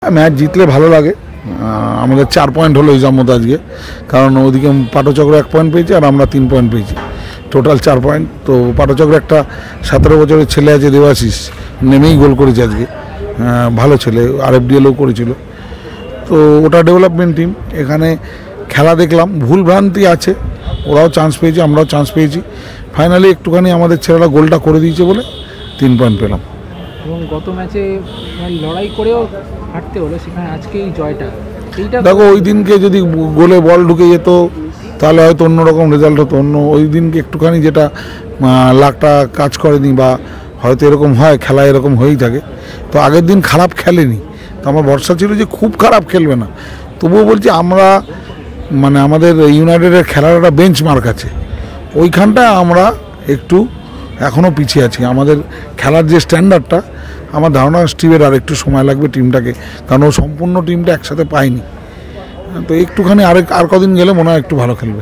Match জিতলে ভালো লাগে। আমাদের 4 পয়েন্ট হলো হিসাব আজকে, কারণ ওদিকে পাটচক্র 1 পয়েন্ট পেয়েছে আর আমরা 3 পয়েন্ট পেয়েছি, টোটাল 4 পয়েন্ট। তো পাটচক্র একটা 17 বছরের ছেলে আছে দেবাশিস, নেমেই গোল করেছে আজকে, ভালো ছেলে, RFDLও করেছিল। তো ওটা ডেভেলপমেন্ট টিম। এখানে খেলা দেখলাম, ভুল ভ্রান্তি আছে, ওরাও চান্স পেয়েছে, আমরাও চান্স পেয়েছি। ফাইনালি একটুখানি আমাদের ছেলেরা গোলটা করে দিয়েছে বলে 3 পয়েন্ট পেলাম। এবং গত ম্যাচে লড়াই করেও হারতে হলো, সেখানে আজকে এই জয়টা, এইটা দেখো ওই দিনকে যদি গোলে বল ঢুকে যেত তাহলে হয়তো অন্যরকম রেজাল্ট হতো। ওই দিনকে একটুখানি যেটা লাকটা কাজ করেনি, বা হয়তো এরকম হয়, খেলা এরকম হয়েই থাকে। তো আগের দিন খারাপ খেলেনি, তো আমার ভরসা ছিল যে খুব খারাপ খেলবে না। তবুও বলছি আমরা আমাদের ইউনাইটেডের খেলার একটা বেঞ্চ মার্ক আছে, ওইখানটা আমরা একটু এখনও পিছিয়ে আছি। আমাদের খেলার যে স্ট্যান্ডার্ডটা, আমার ধারণা স্টিভের আর একটু সময় লাগবে টিমটাকে, কারণ ও সম্পূর্ণ টিমটা একসাথে পায়নি। তো একটুখানি আর কদিন গেলে মনে হয় একটু ভালো খেলবে।